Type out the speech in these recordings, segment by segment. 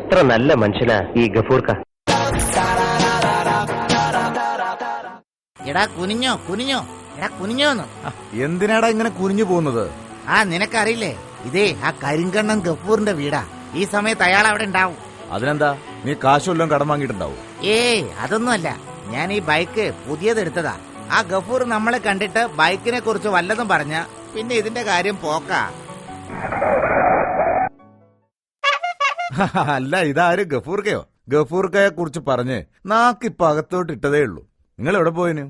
എത്ര നല്ല മനുഷ്യനാ ഈ ഗഫൂർക്ക. എടാ കുനിഞ്ഞോ കുനിഞ്ഞോ, എടാ കുനിഞ്ഞോന്ന്. എന്തിനാടാ ഇങ്ങനെ കുനിഞ്ഞു പോകുന്നത്? നിനക്കറിയില്ലേ, ഇതേ ആ കരിങ്കണ്ണൻ ഗഫൂറിന്റെ വീടാ. ഈ സമയത്ത് അയാൾ അവിടെ ഉണ്ടാവും. അതിനെന്താ, നീ കാശുവല്ലോ കടം വാങ്ങിയിട്ടുണ്ടാവും? അതൊന്നുമല്ല, ഞാൻ ഈ ബൈക്ക് പുതിയതെടുത്തതാ. ആ ഗഫൂർ നമ്മളെ കണ്ടിട്ട് ബൈക്കിനെ കുറിച്ച് വല്ലതും പറഞ്ഞ പിന്നെ ഇതിന്റെ കാര്യം പോക്കാ. അല്ല, ഇതാര് ഗഫൂർക്കയോ? ഗഫൂർക്കയെ കുറിച്ച് പറഞ്ഞ് നാക്കിപ്പോ അകത്തോട്ട് ഇട്ടതേ ഉള്ളൂ. നിങ്ങൾ എവിടെ പോയിന്?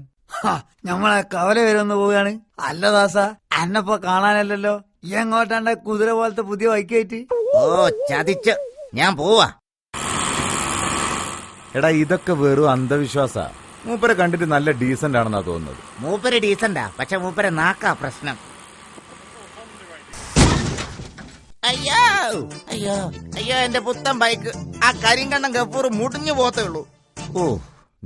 ഞമ്മളെ കവല വരുമെന്ന് പോവുകയാണ്. അല്ല ദാസ, അന്നപ്പോ കാണാനല്ലോ. ഈ എങ്ങോട്ടാണ്ട കുതിര പോലത്തെ പുതിയ ബൈക്കായിട്ട്? ചതിച്ച് ഞാൻ പോവാ. എടാ, ഇതൊക്കെ വെറും അന്ധവിശ്വാസ. മൂപ്പരെ കണ്ടിട്ട് നല്ല ഡീസന്റ് ആണെന്നാ തോന്നുന്നത്. മൂപ്പര് ഡീസന്റാ, പക്ഷെ മൂപ്പരെ നാക്കാ പ്രശ്നം. അയ്യോ അയ്യോ അയ്യോ, എന്റെ പുത്തൻ ബൈക്ക്. ആ കരിങ്കണ്ണൻ ഗഫൂർ മുടിഞ്ഞു പോത്തേ ഉള്ളൂ.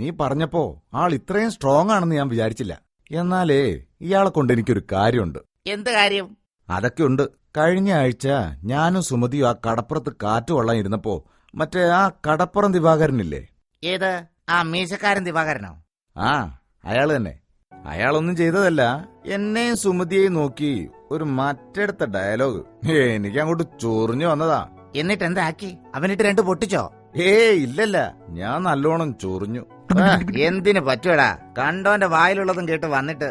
നീ പറഞ്ഞപ്പോ ആൾ ഇത്രയും സ്ട്രോങ് ആണെന്ന് ഞാൻ വിചാരിച്ചില്ല. എന്നാലേ ഇയാളെ കൊണ്ട് എനിക്കൊരു കാര്യമുണ്ട്. എന്ത് കാര്യം? അതൊക്കെ ഉണ്ട്. കഴിഞ്ഞ ആഴ്ച ഞാനും സുമതിയും ആ കടപ്പുറത്ത് കാറ്റ് കൊള്ളാൻ ഇരുന്നപ്പോ മറ്റേ ആ കടപ്പുറം ദിവാകരനില്ലേ? ഏത്? ആ മീശക്കാരൻ ദിവാകരനോ? അയാള് തന്നെ. അയാളൊന്നും ചെയ്തതല്ല, എന്നെയും സുമതിയെയും നോക്കി ഒരു മറ്റെടുത്ത ഡയലോഗ് എനിക്ക് അങ്ങോട്ട് ചൊറിഞ്ഞു വന്നതാ. എന്നിട്ട് എന്താക്കി? അവനിട്ട് രണ്ട് പൊട്ടിച്ചോ? ഇല്ലല്ല, ഞാൻ നല്ലോണം ചൊറിഞ്ഞു. എന്തിനു പറ്റുവടാ, കണ്ടോന്റെ വായിലുള്ളതും കേട്ട് വന്നിട്ട്.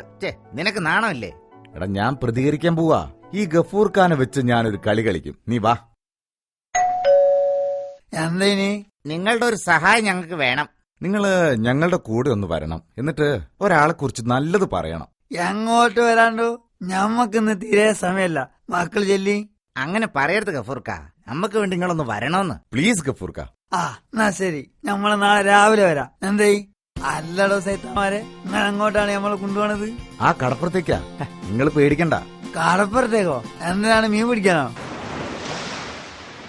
നിനക്ക് നാണമില്ലേ? എടാ, ഞാൻ പ്രതികരിക്കാൻ പോവാ. ഈ ഗഫൂർ ഖാനെ വെച്ച് ഞാനൊരു കളി കളിക്കും. നീ വാ. എന്തേനി? നിങ്ങളുടെ ഒരു സഹായം ഞങ്ങൾക്ക് വേണം. നിങ്ങള് ഞങ്ങളുടെ കൂടെ ഒന്ന് വരണം. എന്നിട്ട് ഒരാളെ കുറിച്ച് നല്ലത് പറയണം. എങ്ങോട്ട് വരാണ്ടോ? ഞമ്മക്കിന്ന് തീരെ സമയല്ല. മക്കൾ ചെല്ലി. അങ്ങനെ പറയരുത് ഗഫൂർക്ക, നമ്മക്ക് വേണ്ടി നിങ്ങളൊന്ന് വരണോന്ന്. പ്ലീസ് ഗഫൂർക്ക. എന്നാ ശരി, നമ്മള് നാളെ രാവിലെ വരാം. എന്തേ? അല്ലടോ സൈത്തമാരെ, നിങ്ങൾ എങ്ങോട്ടാണ് നമ്മളെ കൊണ്ടുപോണത്? ആ കടപ്പുറത്തേക്കാ. നിങ്ങൾ പേടിക്കണ്ട. കടപ്പുറത്തേക്കോ? എന്തിനാണ്? മീൻ പിടിക്കാനോ?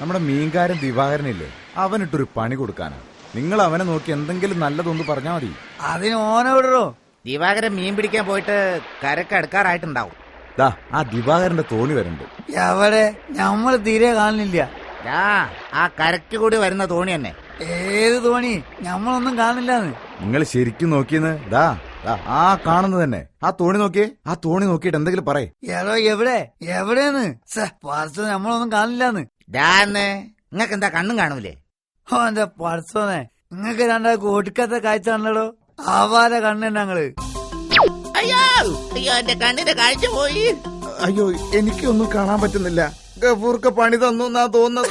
നമ്മുടെ മീൻകാരൻ ദിവാകരനില്ലേ, അവനിട്ടൊരു പണി കൊടുക്കാനാ. നിങ്ങൾ അവനെ നോക്കി എന്തെങ്കിലും നല്ലതൊന്ന് പറഞ്ഞാ മതി. അതിന് ഓനെ വിടറോ? ദിവാകരൻ മീൻ പിടിക്കാൻ പോയിട്ട് കരക്ക് അടുക്കാറായിട്ടുണ്ടാവും. ആ ദിവാകരന്റെ തോണി വരുന്നുണ്ട്. എവിടെ? ഞമ്മള് തീരെ കാണുന്നില്ല. ആ കരക്ക് കൂടി വരുന്ന തോണി തന്നെ. ഏത് തോണി? ഞമ്മളൊന്നും കാണുന്നില്ലാന്ന്. നിങ്ങൾ ശരിക്കും നോക്കിയെന്ന്? ആ കാണുന്നത് തന്നെ. ആ തോണി നോക്കിയേ. ആ തോണി നോക്കിയിട്ട് എന്തെങ്കിലും പറയേ. എടോ, എവിടെ? എവിടെയെന്ന്? പർസ് നമ്മളൊന്നും കാണില്ലാന്ന്. നിങ്ങക്ക് എന്താ കണ്ണും കാണൂലേ? എന്റെ പർസോനെ, നിങ്ങക്ക് രണ്ടാൾക്ക് ഒടുക്കത്തെ കാഴ്ച ആണല്ലോ. ആവാല കണ്ണ് ഞങ്ങള്. അയ്യോ അയ്യോ, എന്റെ കണ്ണിന്റെ കാഴ്ച പോയി. അയ്യോ, എനിക്കൊന്നും കാണാൻ പറ്റുന്നില്ല. ഗഫൂർക്ക് പണി തന്നു എന്നാ തോന്നുന്നത്.